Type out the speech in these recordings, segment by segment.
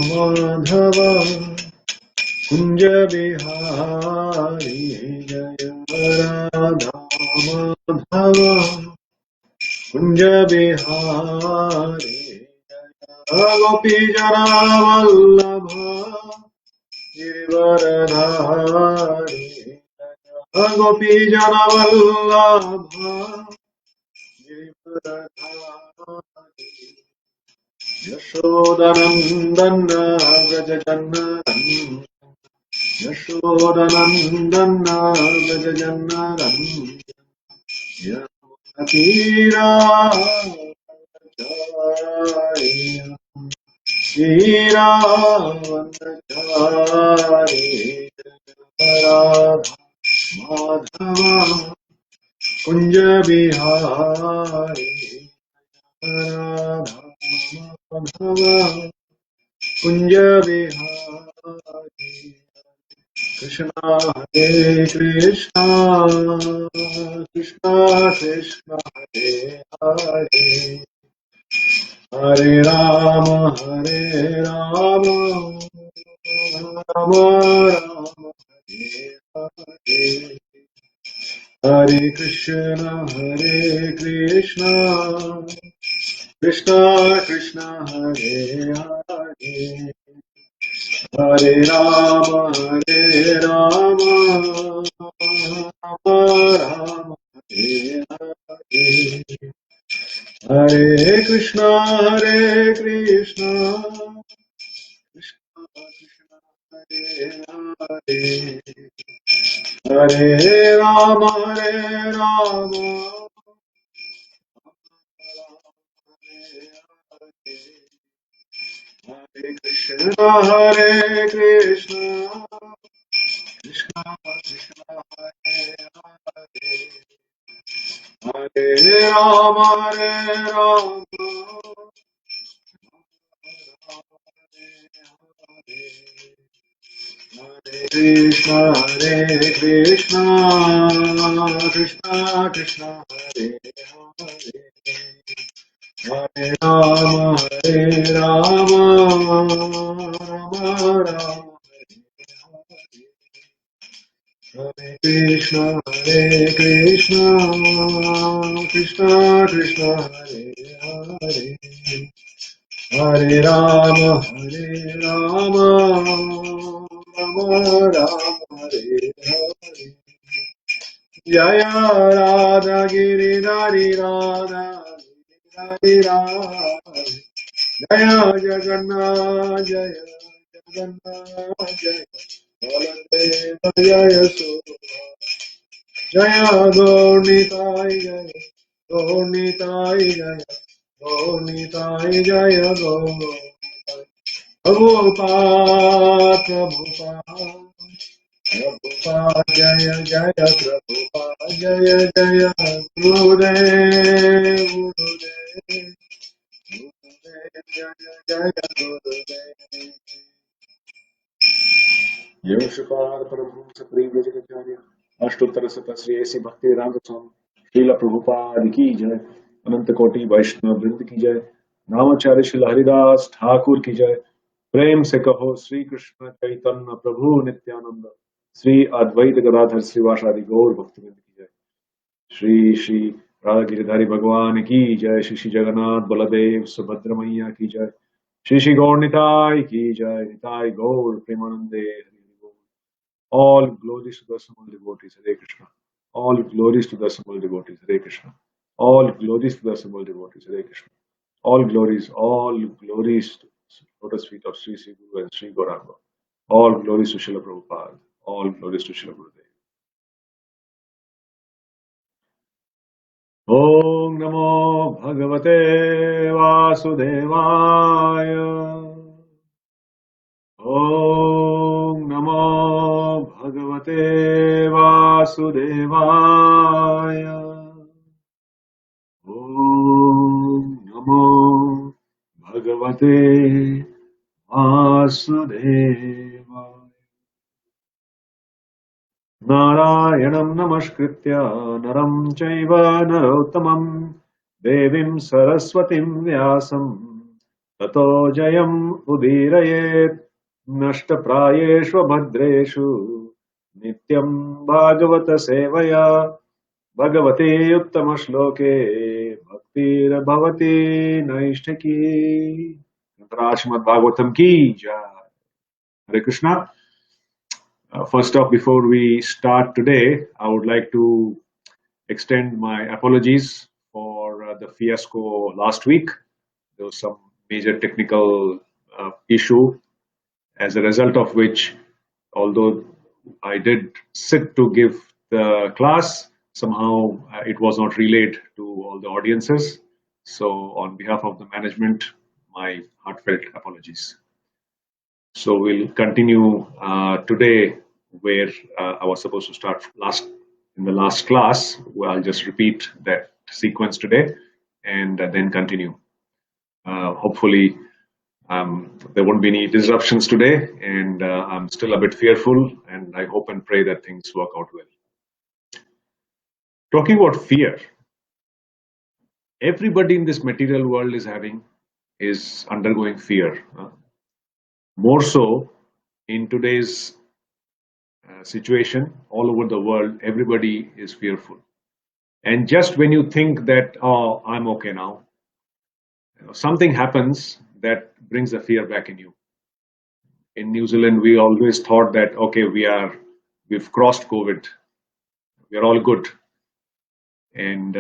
माधव कुंज बिहारी जय राधा माधव कुंज बिहारी गोपी जना वल्लभ गिरिवरधारी गोपी जना वल्लभ गिरिवरधारी यशोदनंदन व्रज जन्नरंजन यशोदनंदन व्रज जन्नरंजन यमुनातीरावनचारि श्रीरावनचारि राधा माधव कुंज बिहारी राधा माधव कुंज बिहारी कृष्णा हरे कृष्णा कृष्णा कृष्णा हरे हरे हरे राम राम राम हरे हरे हरे कृष्णा कृष्णा कृष्णा हरे हरे हरे राम राम राम हरे हरे हरे कृष्णा कृष्णा कृष्णा हरे हरे हरे राम राम हरे कृष्णा कृष्णा कृष्णा हरे हरे हरे राम हरे कृष्णा कृष्णा कृष्णा हरे हरे हरे राम राम राम हरे कृष्णा कृष्णा कृष्णा हरे हरे हरे राम राम राम हरे हरे जय राधा गिरिधारी राधा गिरिधारी राधा जय जगन्नाथ जय बलदेव जय जय गौरनिताय गौरनिताय जय गौर प्रभुपाद प्रभुपाद जय प्रभुपाद जय गुरुदेव जय गुरुदेव यो श्रीपाद प्रभु सप्रीम जगताचार्य अष्टोत्तर शत श्री ऐसी भक्ति राम स्वामी श्रील प्रभुपाद की जय अनंत कोटि वैष्णव वृंद की जय नामाचार्य श्री हरिदास ठाकुर की जय प्रेम से कहो श्री कृष्ण चैतन्य प्रभु नित्यानंद श्री अद्वैत गदाधर श्रीवासादि गौर भक्तवृंद की जय श्री श्री राधा गिरिधारी भगवान की जय श्री श्री जगन्नाथ बलदेव सुभद्र मैया की जय श्री श्री गौर निताय की जय निताय गौर प्रेमानंदे All glories to the Supreme devotees, Hare Krishna. All glories to the Supreme devotees, Hare Krishna. All glories to the Supreme devotees, Hare Krishna. All glories to lotus feet of Sri Sri Guru and Sri Gauranga. All glories to Srila Prabhupada. All glories to Srila Gurudev. Om Namo Bhagavate Vasudevaya. Om Namo Bhagavate Vasudevaya. Om Namo Bhagavate Vasudevaya. Narayanam Namaskritya Naram Chaiva Narottamam Devim Saraswatim Vyasam ततो जयम् उदीरयेत् नष्टप्रायेषु भद्रेषु नित्यं भागवत सेवया भगवते उत्तमश्लोके भक्तिर्भवति नैष्ठिकी। Srimad Bhagavatam ki jai. Hare Krishna. First off, before we start today, I would like to extend my apologies for the fiasco last week. There was some major technical issue, as a result of which, although I did sit to give the class, somehow it was not relayed to all the audiences. So, on behalf of the management, my heartfelt apologies. So we'll continue today where I was supposed to start in the last class. Well, I'll just repeat that sequence today and then continue. Hopefully, there won't be any disruptions today, and I'm still a bit fearful, and I hope and pray that things work out well. Talking about fear, everybody in this material world is undergoing fear. More so in today's situation all over the world, everybody is fearful. And just when you think that, oh, I'm okay now, something happens that brings the fear back in you. In New Zealand, we always thought that, okay, we've crossed COVID, we're all good. And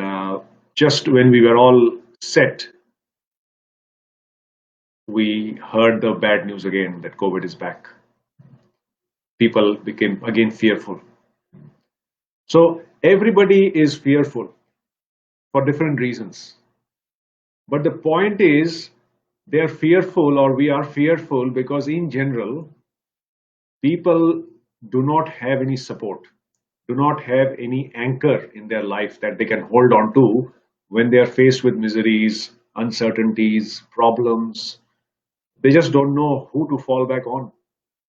just when we were all set, we heard the bad news again that COVID is back. People became again fearful. So everybody is fearful for different reasons. But the point is, they're fearful, or we are fearful, because in general, people do not have any support, do not have any anchor in their life that they can hold on to when they are faced with miseries, uncertainties, problems. They just don't know who to fall back on.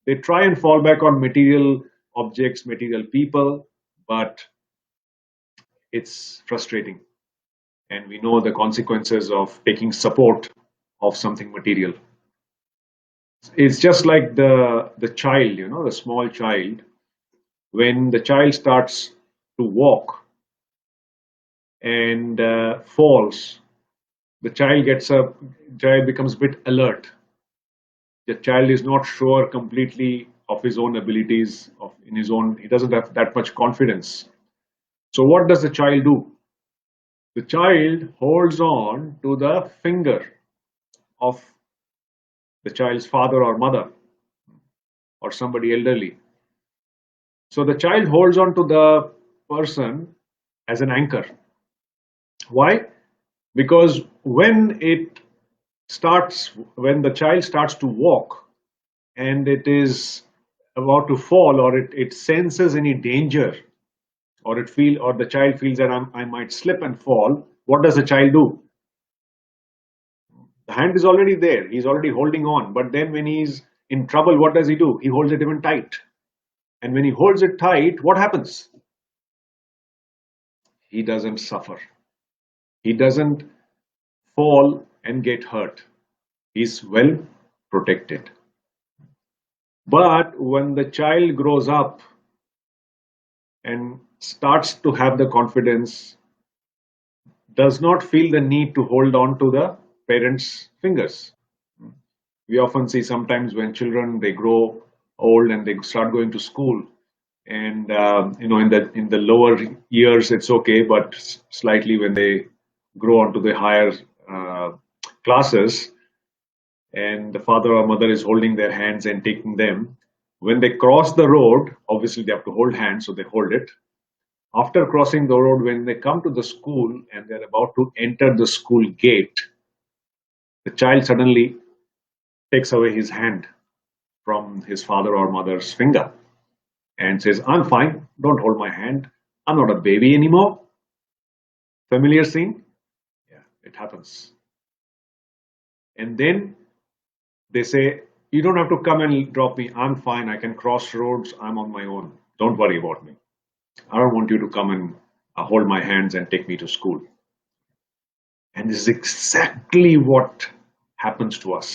They try and fall back on material objects, material people, but it's frustrating. And we know the consequences of taking support of something material. It's just like the child, the small child. When the child starts to walk and falls, the child becomes a bit alert. The child is not sure completely of his own abilities, he doesn't have that much confidence. So what does the child do? The child holds on to the finger of the child's father or mother or somebody elderly. So the child holds on to the person as an anchor. Why? Because when the child starts to walk and it is about to fall, or it senses any danger, or the child feels that I might slip and fall, what does the child do? The hand is already there, he's already holding on, but then when he's in trouble, what does he do? He holds it even tight. And when he holds it tight, what happens? He doesn't suffer. He doesn't fall and get hurt. He's well protected. But when the child grows up and starts to have the confidence, does not feel the need to hold on to the parents' fingers. We often see sometimes when children, they grow old and they start going to school, and in the lower years it's okay, but slightly when they grow onto the higher classes, and the father or mother is holding their hands and taking them, when they cross the road, obviously they have to hold hands, so they hold it. After crossing the road, when they come to the school and they're about to enter the school gate, the child suddenly takes away his hand from his father or mother's finger and says, I'm fine, don't hold my hand, I'm not a baby anymore. Familiar scene? Yeah, it happens. And then they say, you don't have to come and drop me, I'm fine, I can cross roads, I'm on my own, don't worry about me. I don't want you to come and hold my hands and take me to school. And this is exactly what happens to us.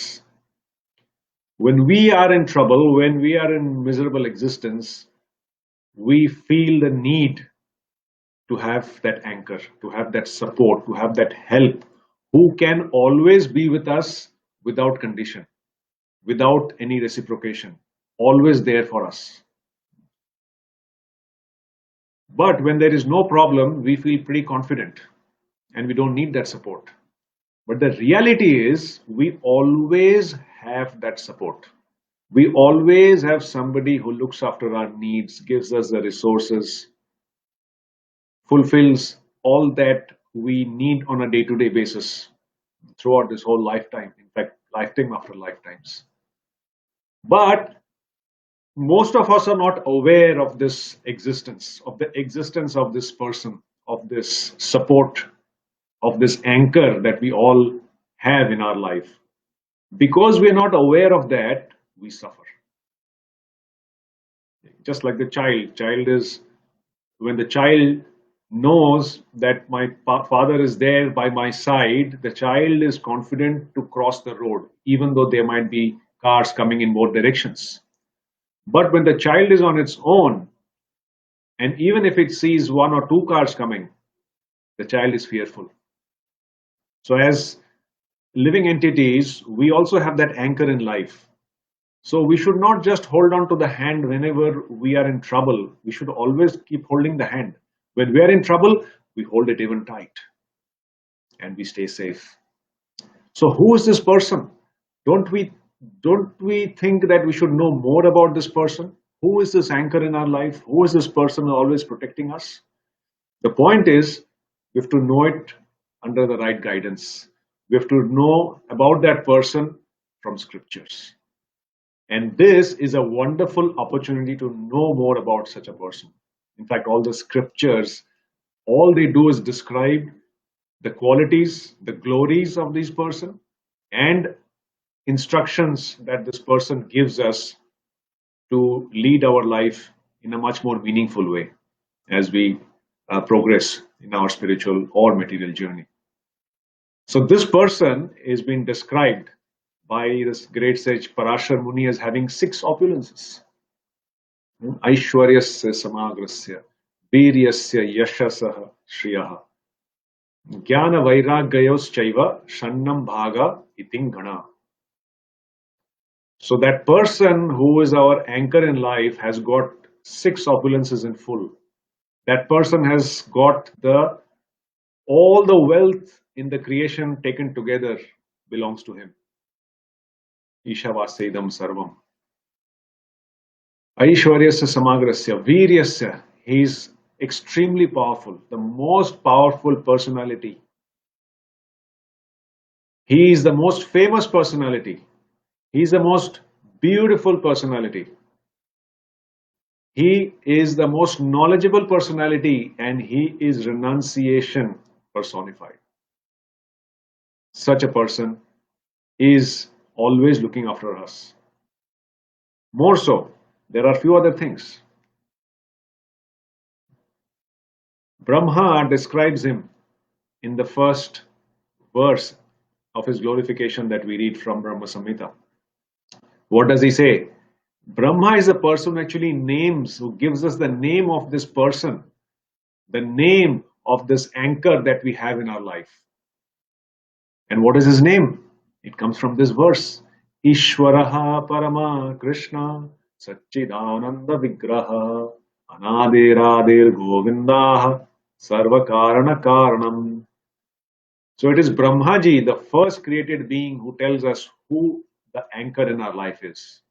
When we are in trouble, when we are in miserable existence, we feel the need to have that anchor, to have that support, to have that help, who can always be with us without condition, without any reciprocation, always there for us. But when there is no problem, we feel pretty confident and we don't need that support. But the reality is, we always have that support. We always have somebody who looks after our needs, gives us the resources, fulfills all that we need on a day-to-day basis throughout this whole lifetime, in fact, lifetime after lifetimes. But most of us are not aware of this existence, of the existence of this person, of this support, of this anchor that we all have in our life. Because we're not aware of that, we suffer. Just like the child is, when the child knows that my father is there by my side, the child is confident to cross the road, even though there might be cars coming in both directions. But when the child is on its own, and even if it sees one or two cars coming, the child is fearful. So as living entities, we also have that anchor in life. So we should not just hold on to the hand whenever we are in trouble. We should always keep holding the hand. When we are in trouble, we hold it even tight and we stay safe. So who is this person? Don't we think that we should know more about this person? Who is this anchor in our life? Who is this person always protecting us? The point is, we have to know it under the right guidance. We have to know about that person from scriptures. And this is a wonderful opportunity to know more about such a person. In fact, all the scriptures, all they do is describe the qualities, the glories of this person, and instructions that this person gives us to lead our life in a much more meaningful way as we progress in our spiritual or material journey. So this person is being described by this great sage Parashar Muni as having 6 opulences. Aishwaryasya samagrasya, Viryasya yashasah shriyaha, Jnana vairagyayos chaiva, Shannam bhaga iting gana. So that person who is our anchor in life has got 6 opulences in full. That person has got all the wealth in the creation taken together belongs to him. Ishavasedam sarvam. Aishwaryasya samagrasya, Viryasya, he is extremely powerful, the most powerful personality. He is the most famous personality. He is the most beautiful personality. He is the most knowledgeable personality, and he is renunciation personified. Such a person is always looking after us. More so, there are few other things. Brahma describes him in the first verse of his glorification that we read from Brahma Samhita. What does he say? Brahma is a person who actually names, who gives us the name of this person, the name of this anchor that we have in our life. And what is his name? It comes from this verse. Ishwaraha Parama Krishna Satchidananda Vigraha Anadiradir Govindaha Sarva Karana Karanam. So it is Brahmaji, the first created being, who tells us who the anchor in our life is.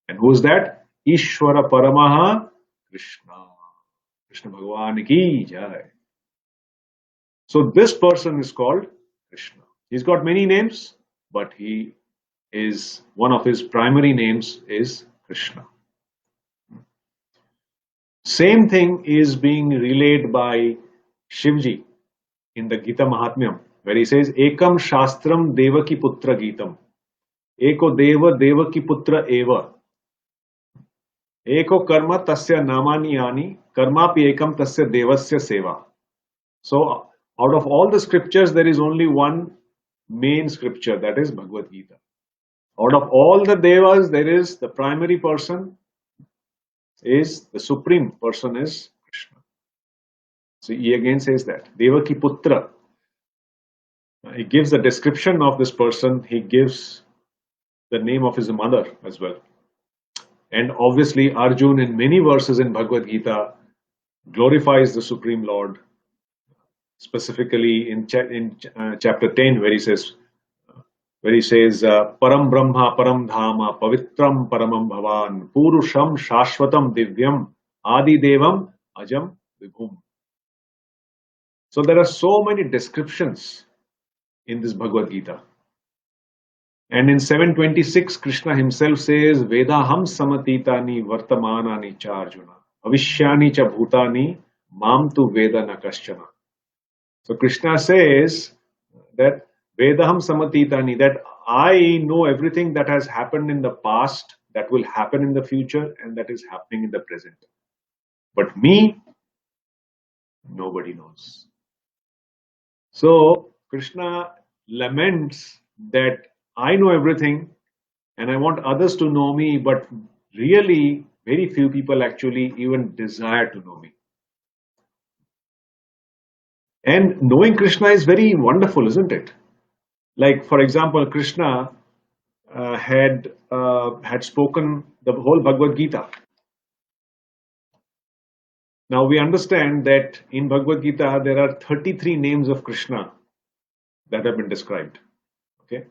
And who is that? Ishwara Paramaha Krishna. Krishna Bhagavan ki jai. So this person is called Krishna. He's got many names, but one of his primary names is Krishna. Same thing is being relayed by Shivji in the Gita Mahatmyam, where he says, Ekam Shastram Devaki Putra Gitam. Eko Deva Devaki Putra Eva. Eko Karma Tasya Namani Yani. Karmapi Ekam Tasya Devasya Seva. So, out of all the scriptures, there is only one main scripture, that is Bhagavad Gita. Out of all the devas, there is the primary person is the supreme person is Krishna. So he again says that Devaki Putra. He gives a description of this person. He gives the name of his mother as well. And obviously, Arjun, in many verses in Bhagavad Gita, glorifies the Supreme Lord, specifically in chapter 10, where he says, Param Brahma, Param Dhama, Pavitram Paramam Bhavan, Purusham Shashvatam Divyam, Adi Devam Ajam Vibhum. So there are so many descriptions in this Bhagavad Gita. And in 726, Krishna himself says, Vedaham samatitani vartamanani cha Arjuna, Avishyani cha bhutani, mam tu veda na kaschana. So Krishna says that Vedaham samatitani, that I know everything that has happened in the past, that will happen in the future, and that is happening in the present. But me, nobody knows. So Krishna laments that I know everything and I want others to know me, but really very few people actually even desire to know me. And knowing Krishna is very wonderful, isn't it? Like, for example, Krishna had spoken the whole Bhagavad Gita. Now we understand that in Bhagavad Gita there are 33 names of Krishna that have been described. Okay.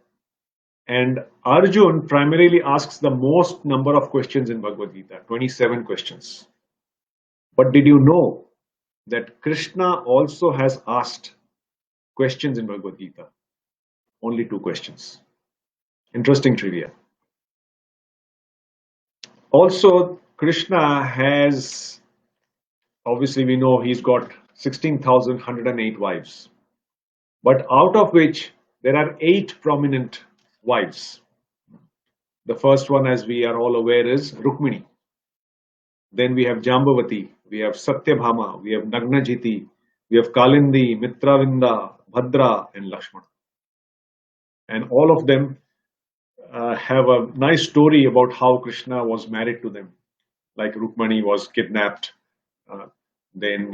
And Arjun primarily asks the most number of questions in Bhagavad Gita, 27 questions. But did you know that Krishna also has asked questions in Bhagavad Gita? Only 2 questions. Interesting trivia. Also, Krishna has, obviously we know he's got 16,108 wives. But out of which there are 8 prominent wives. The first one, as we are all aware, is Rukmini. Then we have Jambavati, we have Satyabhama, we have Nagnajiti, we have Kalindi, Mitravinda, Bhadra, and Lakshmana. And all of them have a nice story about how Krishna was married to them. Like Rukmani was kidnapped, then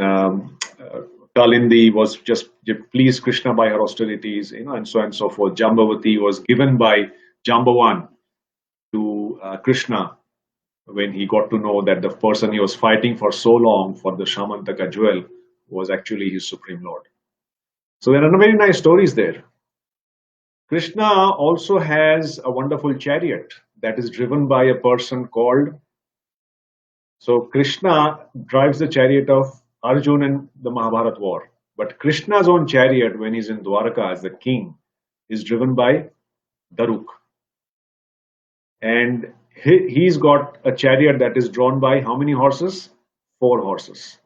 Kalindi was just pleased Krishna by her austerities, and so on and so forth. Jambavati was given by Jambavan to Krishna when he got to know that the person he was fighting for so long for the Shamantaka jewel was actually his Supreme Lord. So there are very nice stories there. Krishna also has a wonderful chariot that is driven by a person called. So Krishna drives the chariot of Arjun in the Mahabharata war. But Krishna's own chariot, when he's in Dwaraka as the king, is driven by Daruk. And he's got a chariot that is drawn by how many horses? 4 horses.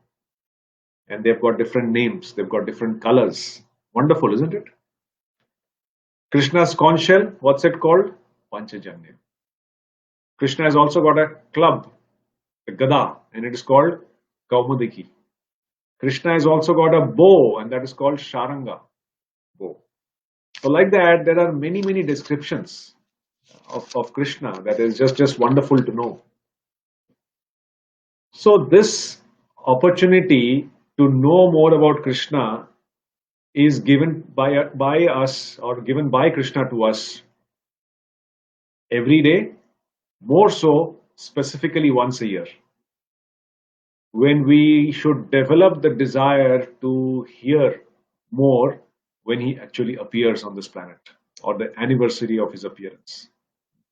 And they've got different names, they've got different colors. Wonderful, isn't it? Krishna's conch shell, what's it called? Panchajanya. Krishna has also got a club, a gada, and it is called Kaumadiki. Krishna has also got a bow, and that is called Sharanga bow. So like that, there are many, many descriptions of Krishna that is just wonderful to know. So this opportunity to know more about Krishna is given by us, or given by Krishna to us every day, more so specifically once a year, when we should develop the desire to hear more when he actually appears on this planet, or the anniversary of his appearance.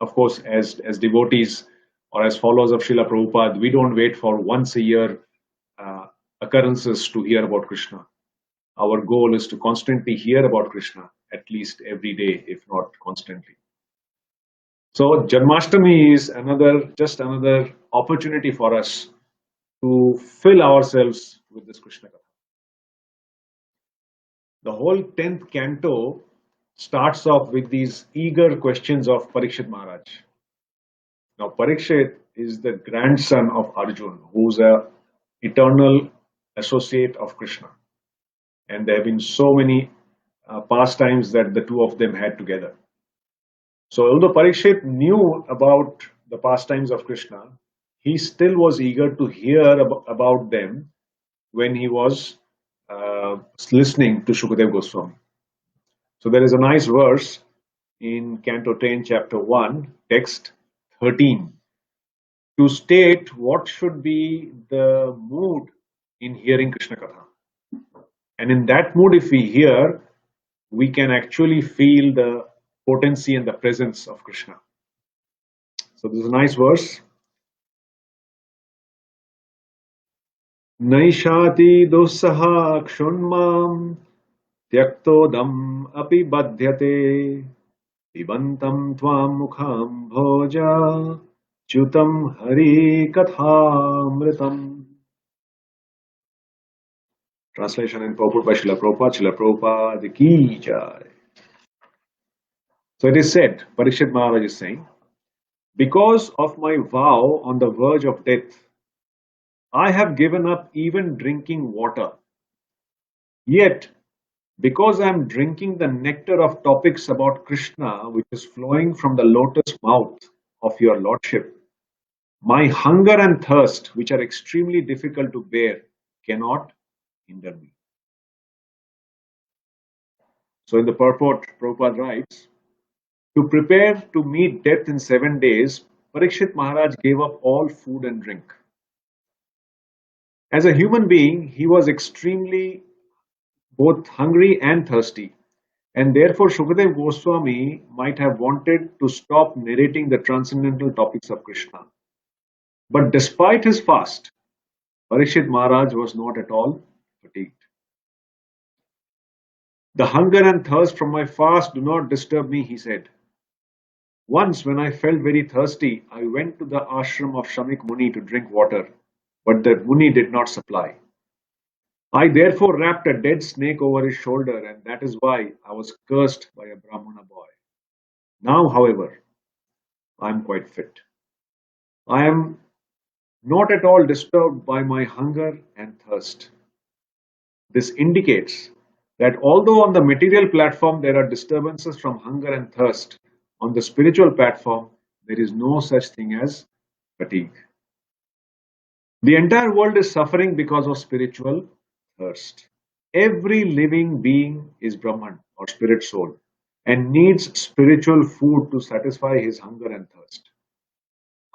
Of course, as devotees or as followers of Srila Prabhupada, we don't wait for once a year occurrences to hear about Krishna. Our goal is to constantly hear about Krishna, at least every day, if not constantly. So Janmastami is just another opportunity for us to fill ourselves with this Krishna Katha. The whole 10th canto starts off with these eager questions of Parikshit Maharaj. Now Parikshit is the grandson of Arjun, who's an eternal associate of Krishna. And there have been so many pastimes that the two of them had together. So although Parikshit knew about the pastimes of Krishna, he still was eager to hear about them when he was listening to Shukadev Goswami. So there is a nice verse in Canto 10, chapter 1, text 13, to state what should be the mood in hearing Krishna Katha. And in that mood, if we hear, we can actually feel the potency and the presence of Krishna. So this is a nice verse. Naishati dosaha kshunmam tyaktodam api badhyate pibantam tvam mukham bhoja chutam hari kathamritam. Translation and purport by Srila Prabhupada. Srila Prabhupada ki jai. So it is said, Parikshit Maharaj is saying, because of my vow on the verge of death, I have given up even drinking water. Yet, because I am drinking the nectar of topics about Krishna, which is flowing from the lotus mouth of your Lordship, my hunger and thirst, which are extremely difficult to bear, cannot hinder me. So in the purport, Prabhupada writes, to prepare to meet death in 7 days, Parikshit Maharaj gave up all food and drink. As a human being, he was extremely both hungry and thirsty, and therefore Shukadev Goswami might have wanted to stop narrating the transcendental topics of Krishna. But despite his fast, Parikshit Maharaj was not at all fatigued. The hunger and thirst from my fast do not disturb me, he said. Once, when I felt very thirsty, I went to the ashram of Shamik Muni to drink water, but the Muni did not supply. I therefore wrapped a dead snake over his shoulder, and that is why I was cursed by a Brahmana boy. Now, however, I am quite fit. I am not at all disturbed by my hunger and thirst. This indicates that although on the material platform there are disturbances from hunger and thirst, on the spiritual platform there is no such thing as fatigue. The entire world is suffering because of spiritual thirst. Every living being is Brahman or spirit soul and needs spiritual food to satisfy his hunger and thirst.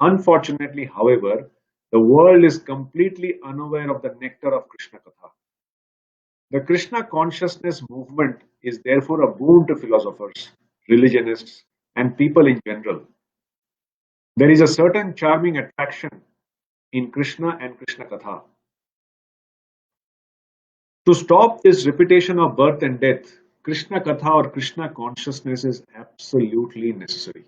Unfortunately, however, the world is completely unaware of the nectar of Krishna Katha. The Krishna consciousness movement is therefore a boon to philosophers, religionists, and people in general. There is a certain charming attraction in Krishna and Krishna Katha. To stop this repetition of birth and death, Krishna Katha or Krishna consciousness is absolutely necessary.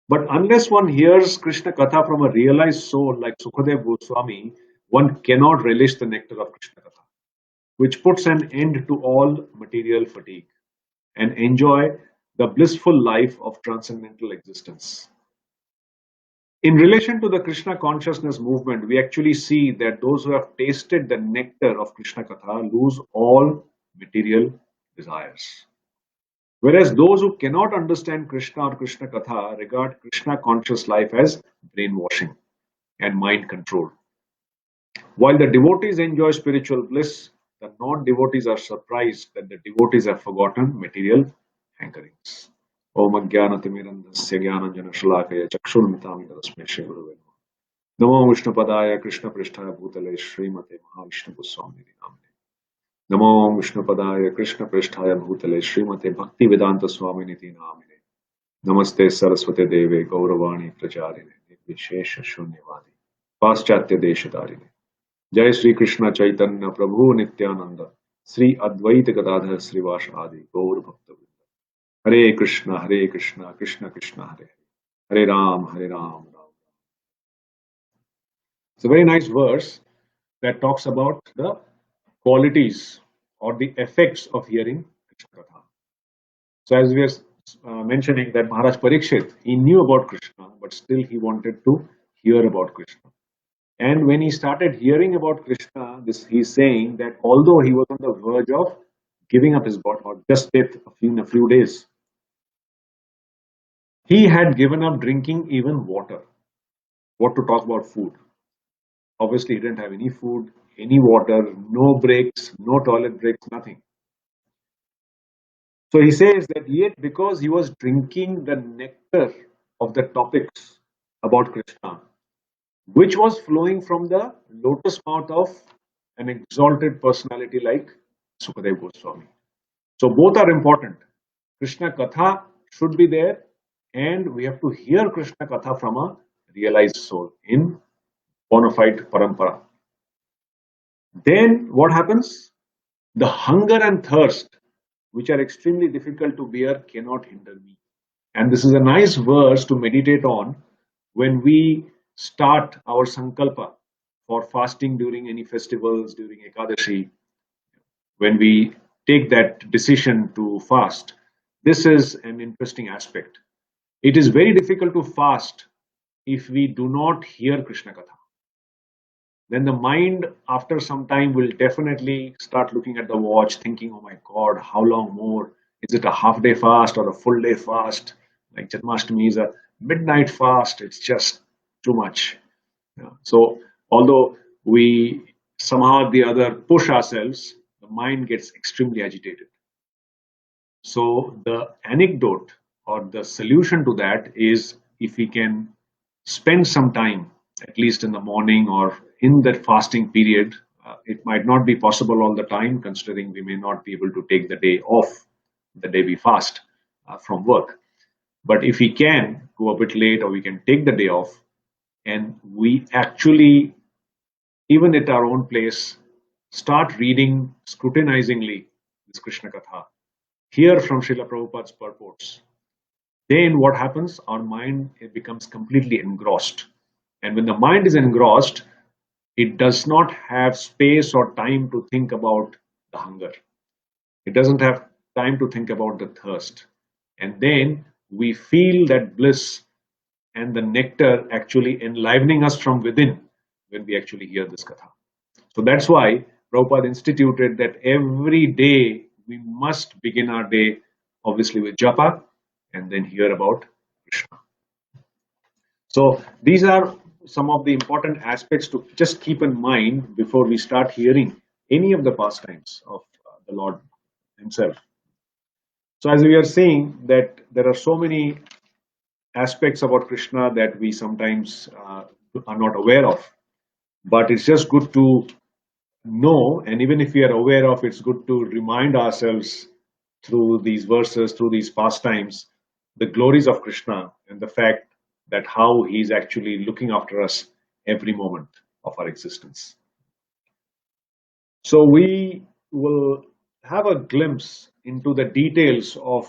But unless one hears Krishna Katha from a realized soul like Sukadev Goswami, one cannot relish the nectar of Krishna Katha, which puts an end to all material fatigue and enjoy the blissful life of transcendental existence. In relation to the Krishna consciousness movement, we actually see that those who have tasted the nectar of Krishna Katha lose all material desires. Whereas those who cannot understand Krishna or Krishna Katha regard Krishna conscious life as brainwashing and mind control. While the devotees enjoy spiritual bliss, the non-devotees are surprised that the devotees have forgotten material hankerings. Om Ajnanaatimirandhasya Jnananjana Shalakaya Chakshurmitami Tasmai Shri Gurave Namaha. Namo Vishnupadaya Krishna Pristhaya Bhutale Srimate Mahavishnu Goswami Namane. Namo Vishnupadaya Krishna Pristhaya Bhutale Srimate Bhakti Vedanta Swami Niti Namine. Namaste Saraswate Deve Gauravani Pracharine Vishesha Shunyavadi Paschatya Deshatarine. Jai Sri Krishna Chaitanya Prabhu Nityananda Sri Advaita Gadadhar Srivas Adi Gaur Bhakta Vrinda. Hare Krishna Krishna Krishna Hare Hare Ram Hare Ram. It's a very nice verse that talks about the qualities or the effects of hearing Krishna Katha. So as we are mentioning that Maharaj Parikshit, he knew about Krishna, but still he wanted to hear about Krishna. And when he started hearing about Krishna, he's saying that although he was on the verge of giving up his body, or just death in a few days. He had given up drinking even water. What to talk about food? Obviously, he didn't have any food, any water, no breaks, no toilet breaks, nothing. So he says that yet because he was drinking the nectar of the topics about Krishna, which was flowing from the lotus mouth of an exalted personality like Sukadeva Goswami. So both are important. Krishna Katha should be there, and we have to hear Krishna Katha from a realized soul in bona fide parampara. Then what happens? The hunger and thirst, which are extremely difficult to bear, cannot hinder me. And this is a nice verse to meditate on when we start our sankalpa for fasting during any festivals, during Ekadashi, when we take that decision to fast. This is an interesting aspect. It is very difficult to fast if we do not hear Krishna Katha. Then the mind, after some time, will definitely start looking at the watch, thinking, oh my God, how long more? Is it a half day fast or a full day fast? Like Janmastami is a midnight fast, it's just too much. Yeah. So, although we somehow or the other push ourselves, the mind gets extremely agitated. So, the anecdote or the solution to that is if we can spend some time, at least in the morning or in that fasting period. It might not be possible all the time, considering we may not be able to take the day off, the day we fast from work. But if we can go a bit late, or we can take the day off, and we actually, even at our own place, start reading scrutinizingly this Krishna Katha, hear from Srila Prabhupada's purports, then what happens? Our mind, it becomes completely engrossed. And when the mind is engrossed, it does not have space or time to think about the hunger. It doesn't have time to think about the thirst. And then we feel that bliss and the nectar actually enlivening us from within when we actually hear this katha. So that's why Prabhupada instituted that every day we must begin our day obviously with japa and then hear about Krishna. So these are some of the important aspects to just keep in mind before we start hearing any of the pastimes of the Lord himself. So as we are seeing that there are so many aspects about Krishna that we sometimes are not aware of, but it's just good to know, and even if we are aware of, it's good to remind ourselves through these verses, through these pastimes, the glories of Krishna and the fact that how he's actually looking after us every moment of our existence. So we will have a glimpse into the details of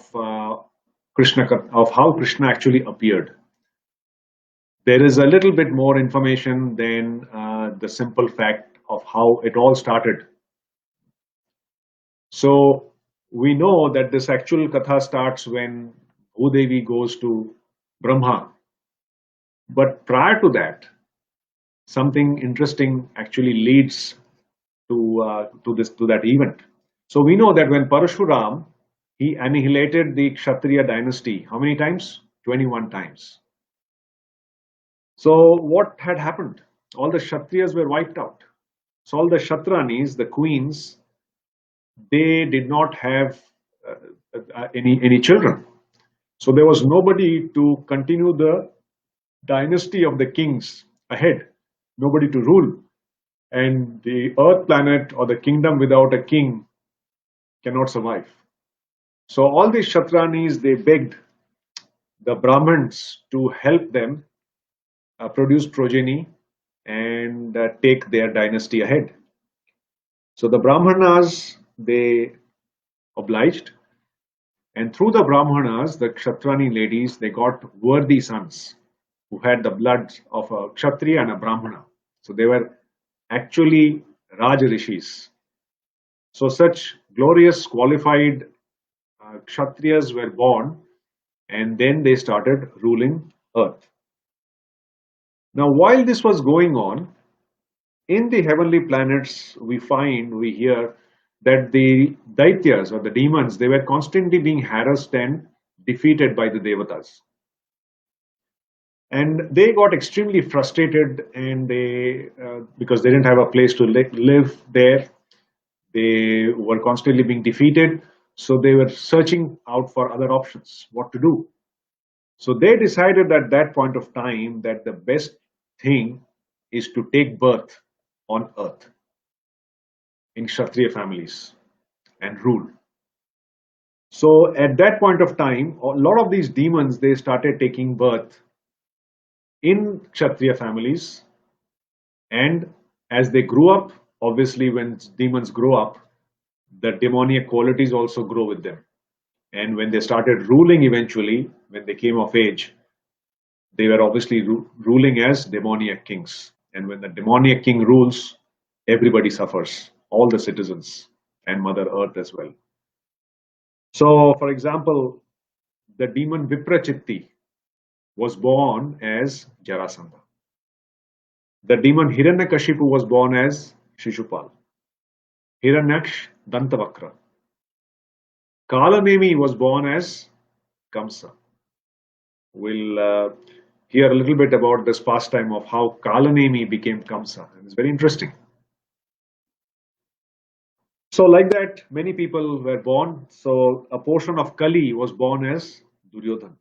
Krishna, of how Krishna actually appeared. There is a little bit more information than the simple fact of how it all started. So we know that this actual katha starts when Bhudevi goes to Brahma. But prior to that, something interesting actually leads to that event. So we know that when Parashuram, he annihilated the Kshatriya dynasty, how many times? 21 times. So what had happened? All the Kshatriyas were wiped out. So all the Kshatranis, the queens, they did not have any children. So there was nobody to continue the dynasty of the kings ahead, nobody to rule. And the earth planet or the kingdom without a king cannot survive. So all these Kshatranis, they begged the Brahmins to help them produce progeny and take their dynasty ahead. So the Brahmanas, they obliged, and through the Brahmanas, the Kshatrani ladies, they got worthy sons who had the blood of a Kshatriya and a Brahmana. So they were actually Raj Rishis. So such glorious, qualified Kshatriyas were born, and then they started ruling earth. Now, while this was going on, in the heavenly planets, we hear that the Daityas or the demons, they were constantly being harassed and defeated by the Devatas. And they got extremely frustrated, and because they didn't have a place to live there, they were constantly being defeated. So they were searching out for other options, what to do. So they decided at that point of time that the best thing is to take birth on earth in Kshatriya families and rule. So at that point of time, a lot of these demons, they started taking birth in Kshatriya families, and as they grew up, obviously when demons grow up, the demoniac qualities also grow with them. And when they started ruling eventually, when they came of age, they were obviously ruling as demoniac kings. And when the demoniac king rules, everybody suffers, all the citizens and Mother Earth as well. So, for example, the demon Viprachitti was born as Jarasandha. The demon Hiranyakashipu was born as Shishupal. Hiranyaksh, Dantavakra. Kalanemi was born as Kamsa. We'll hear a little bit about this pastime of how Kalanemi became Kamsa. It's very interesting. So like that, many people were born. So a portion of Kali was born as Duryodhan.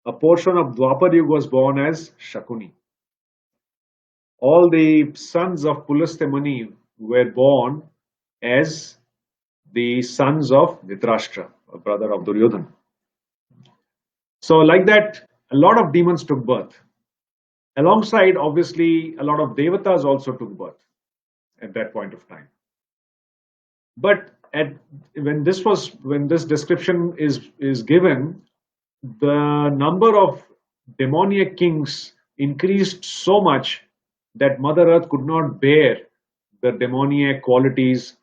A portion of Dwapar Yuga was born as Shakuni. All the sons of Pulasthemani were born as the sons of Dhritarashtra, a brother of Duryodhan. So like that, a lot of demons took birth. Alongside, obviously, a lot of devatas also took birth at that point of time. But when this description is given, the number of demoniac kings increased so much that Mother Earth could not bear the demoniac qualities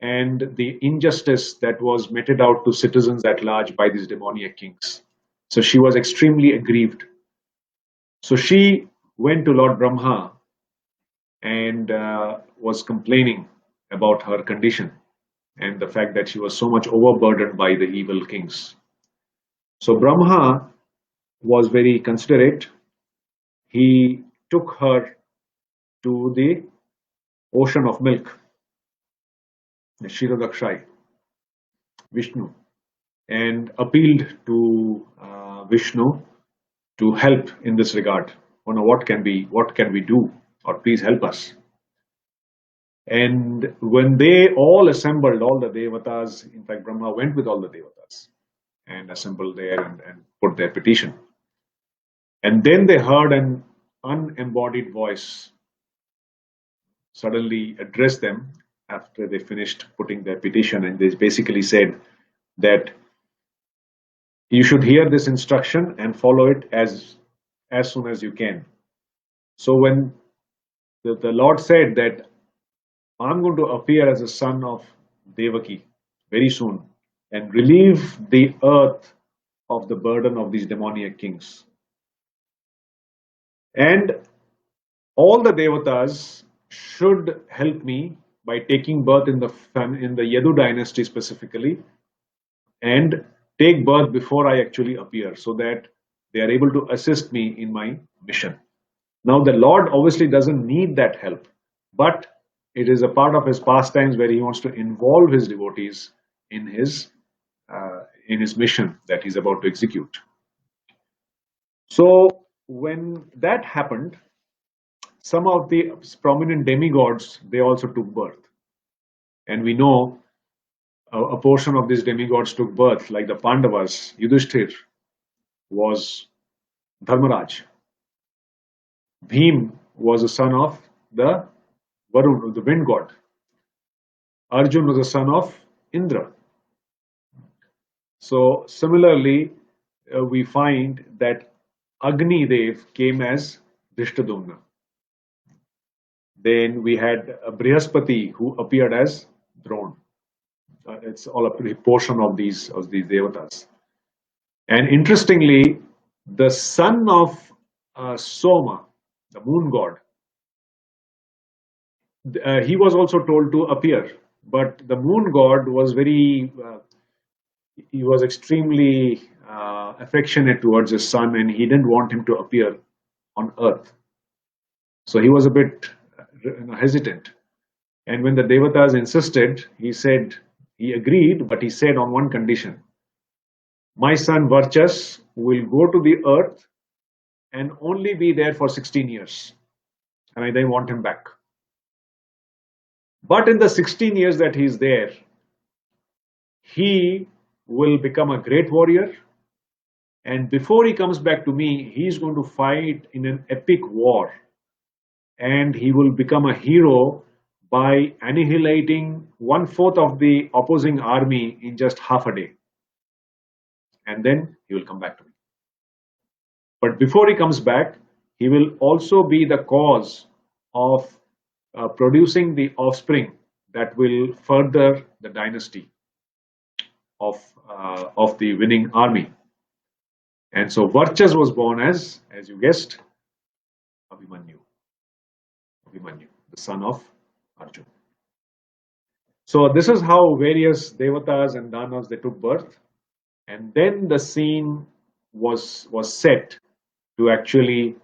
and the injustice that was meted out to citizens at large by these demoniac kings. So she was extremely aggrieved. So she went to Lord Brahma and was complaining about her condition and the fact that she was so much overburdened by the evil kings. So Brahma was very considerate. He took her to the ocean of milk, the Kshirodakshai, Vishnu, and appealed to Vishnu to help in this regard. Oh no, what can we do? Or please help us. And when they all assembled, all the devatas, in fact Brahma went with all the devatas and assembled there and put their petition. And then they heard an unembodied voice suddenly address them after they finished putting their petition, and they basically said that you should hear this instruction and follow it as soon as you can. So when the Lord said that I'm going to appear as a son of Devaki very soon and relieve the earth of the burden of these demoniac kings. And all the devatas should help me by taking birth in the Yadu dynasty specifically, and take birth before I actually appear, so that they are able to assist me in my mission. Now the Lord obviously doesn't need that help, but it is a part of his pastimes where he wants to involve his devotees in his mission that he's about to execute. So when that happened, some of the prominent demigods, they also took birth. And we know a portion of these demigods took birth, like the Pandavas. Yudhishthir was Dharmaraj. Bhim was a son of the Varun, the wind god. Arjun was a son of Indra. So similarly, we find that Agni Dev came as Drishtadumna. Then we had Brihaspati, who appeared as Drona. It's all a portion of these devatas. And interestingly, the son of Soma, the moon god, he was also told to appear but the moon god was he was extremely affectionate towards his son, and he didn't want him to appear on earth. So he was a bit hesitant. And when the devatas insisted, he agreed, but he said on one condition: my son Varchas will go to the earth and only be there for 16 years, and I then want him back. But in the 16 years that he's there, he will become a great warrior, and before he comes back to me, he's going to fight in an epic war, and he will become a hero by annihilating 1/4 of the opposing army in just half a day. And then he will come back to me. But before he comes back, he will also be the cause of producing the offspring that will further the dynasty of the winning army. And so Varchas was born as you guessed, Abhimanyu, the son of Arjuna. So this is how various devatas and danas, they took birth, and then the scene was set to actually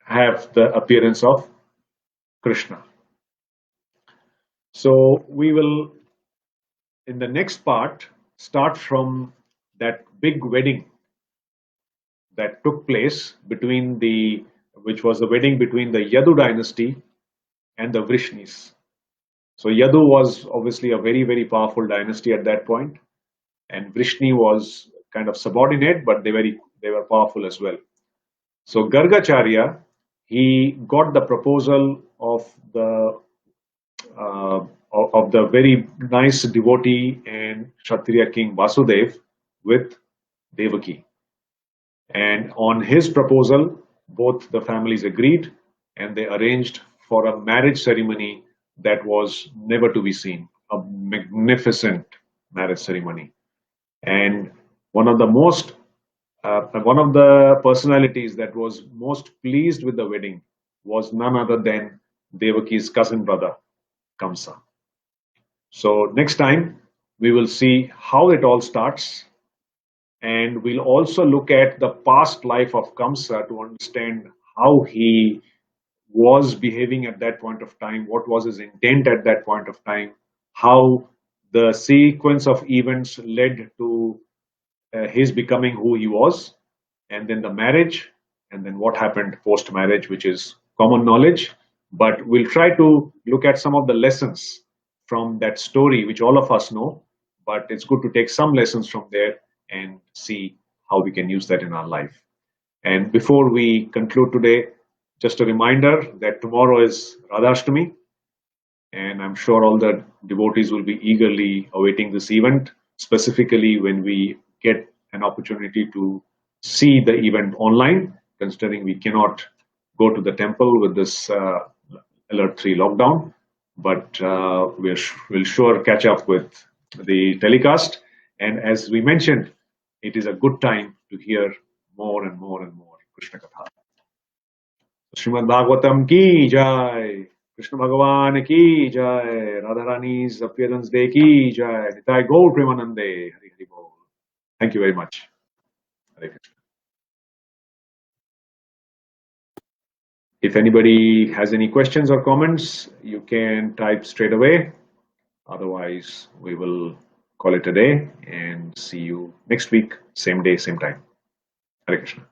have the appearance of Krishna. So we will, in the next part, start from that big wedding that took place which was the wedding between the Yadu dynasty and the Vrishnis. So Yadu was obviously a very, very powerful dynasty at that point, and Vrishni was kind of subordinate, but they were powerful as well. So Gargacharya, he got the proposal of the very nice devotee and Kshatriya king Vasudev with Devaki. And on his proposal, both the families agreed, and they arranged for a marriage ceremony that was never to be seen, a magnificent marriage ceremony. And one of the personalities that was most pleased with the wedding was none other than Devaki's cousin brother, Kamsa. So next time we will see how it all starts, and we'll also look at the past life of Kamsa to understand how he was behaving at that point of time, what was his intent at that point of time, how the sequence of events led to his becoming who he was, and then the marriage, and then what happened post marriage, which is common knowledge. But we'll try to look at some of the lessons from that story, which all of us know, but it's good to take some lessons from there and see how we can use that in our life. And before we conclude today, just a reminder that tomorrow is Radhashtami, and I'm sure all the devotees will be eagerly awaiting this event, specifically when we get an opportunity to see the event online, considering we cannot go to the temple with this Alert 3 lockdown. But we'll sure catch up with the telecast. And as we mentioned, it is a good time to hear more and more and more Krishna Katha. Srimad Bhagavatam ki jai, Krishna Bhagavan ki jai, Radharani's appearance day ki jai, Nitai Gaur Premanande, Hari Hari Bol. Thank you very much. Hare Krishna. If anybody has any questions or comments, you can type straight away. Otherwise, we will call it a day and see you next week, same day, same time. Hare Krishna.